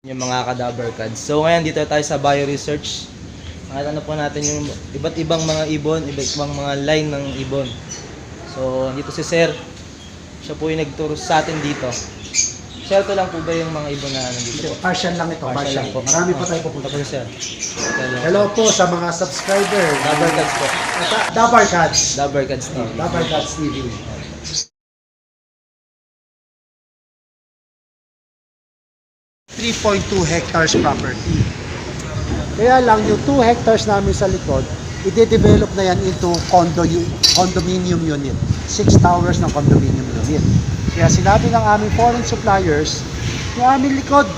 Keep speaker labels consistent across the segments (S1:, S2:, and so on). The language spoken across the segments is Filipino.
S1: Yung mga cadaver cards. So ngayon dito tayo sa bio-research. Nakita na po natin yung iba't ibang mga ibon, iba't ibang mga line ng ibon. So dito si Sir, siya po yung nagturo sa atin dito. Sir, ito lang po ba yung mga ibon na nandito?
S2: Partial lang ito, partial.
S1: po.
S2: Marami pa tayo pupunta.
S1: Tapos Sir.
S2: Hello po sa mga subscriber.
S1: Dabar Cards po.
S2: Dabar Cards.
S1: Dabar Cards TV.
S2: Dabar Cards TV. 3.2 hectares property. Kaya lang yung 2 hectares namin sa likod, i-develop na yan into condominium unit. 6 towers ng condominium unit. Kaya sinabi ng aming foreign suppliers, yung aming likod,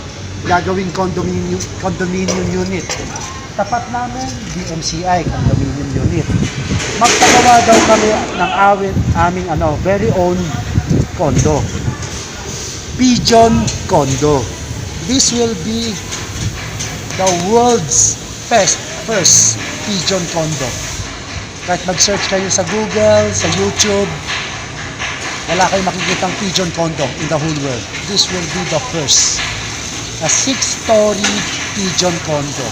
S2: gagawing condominium unit. Tapat namin, DMCI, condominium unit. Magpagawa daw kami ng aming very own condo. Pigeon condo. This will be the world's first pigeon condo. Kahit mag-search kayo sa Google, sa YouTube, wala kayong makikitang pigeon condo in the whole world. This will be the first. A 6-story pigeon condo.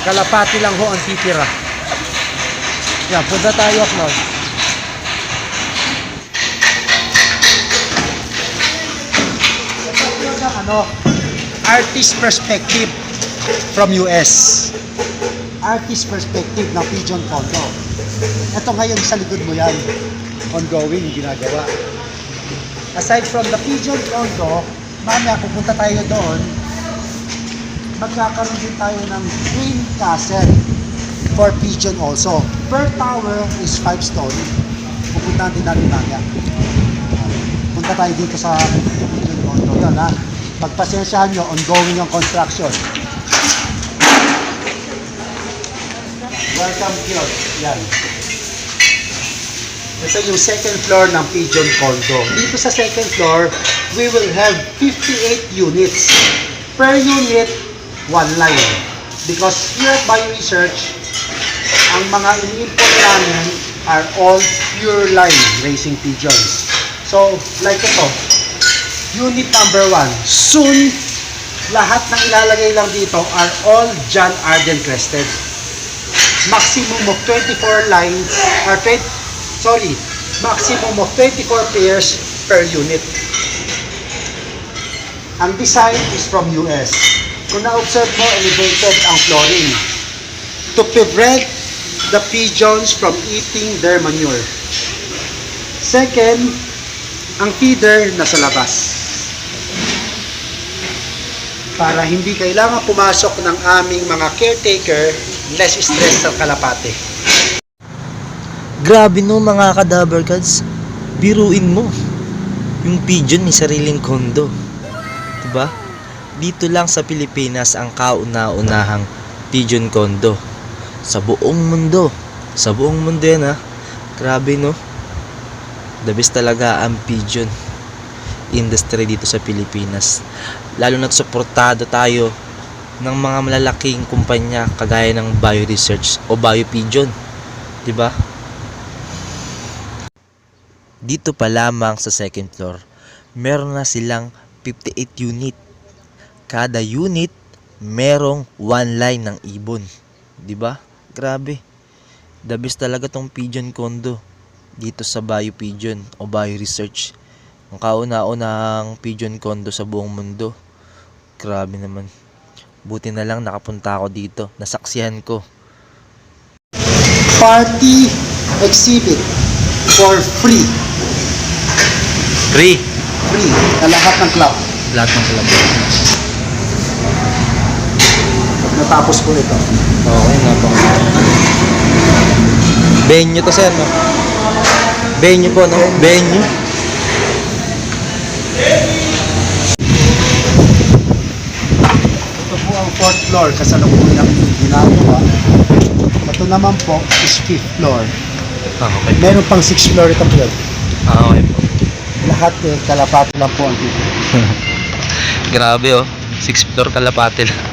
S2: Kalapati lang ho ang titira. Yan, punta tayo, Claude. Artist perspective from US. Artist perspective ng pigeon condo. Ito ngayon sa likod mo yan. Ongoing ginagawa. Aside from the pigeon condo, mamaya pupunta tayo doon. Magkakaroon din tayo ng twin castle for pigeon also. Per tower is 5 story. Pupuntahan din natin mamaya. Punta tayo dito sa pigeon condo. Yan ha. Pagpasensyahan nyo, ongoing yung construction. Welcome here. Yan. Ito yung second floor ng pigeon condo. Dito sa second floor, we will have 58 units. Per unit, 1 line. Because here at Bio-Research, ang mga ini-import namin are all pure line racing pigeons. So, like ito, unit number 1. Soon, lahat ng ilalagay lang dito are all John Arden crested. Maximum of 24 lines, maximum of 24 pairs per unit. Ang design is from US. Kung na-observe mo, elevated ang flooring to prevent the pigeons from eating their manure. Second, ang feeder nasa labas. Para hindi kailangan pumasok ng aming mga caretaker, less stress sa kalapate.
S1: Grabe no mga cadaver cards. Biruin mo. Yung pigeon may sariling kondo. Diba? Dito lang sa Pilipinas ang kauna-unahang pigeon condo. Sa buong mundo. Sa buong mundo yan ha. Grabe no. The best talaga ang pigeon industry dito sa Pilipinas. Lalo na suportado tayo ng mga malalaking kumpanya kagaya ng Bio-Research o Bio-Pigeon. Diba? Dito pa lamang sa second floor, meron na silang 58 unit. Kada unit, merong 1 line ng ibon. Diba? Grabe. The best talaga tong pigeon condo dito sa Bio-Pigeon o Bio-Research. Ang kauna-unahang pigeon condo sa buong mundo. Grabe naman. Buti na lang nakapunta ako dito. Nasaksihan ko.
S2: Party exhibit for free.
S1: Free.
S2: Free. Sa lahat ng club.
S1: Lahat ng club.
S2: Natapos ko ito.
S1: Okay nga po. Venue to sir, no? Venue po, no? Venue.
S2: Ito po ang 4th floor kasalukuyan ginagawa. Ito naman po is 5th floor.
S1: Okay.
S2: Meron pang 6th floor ito po.
S1: Okay po.
S2: Lahat kalapati lang po ang dito.
S1: Grabe oh. 6th floor kalapate lang.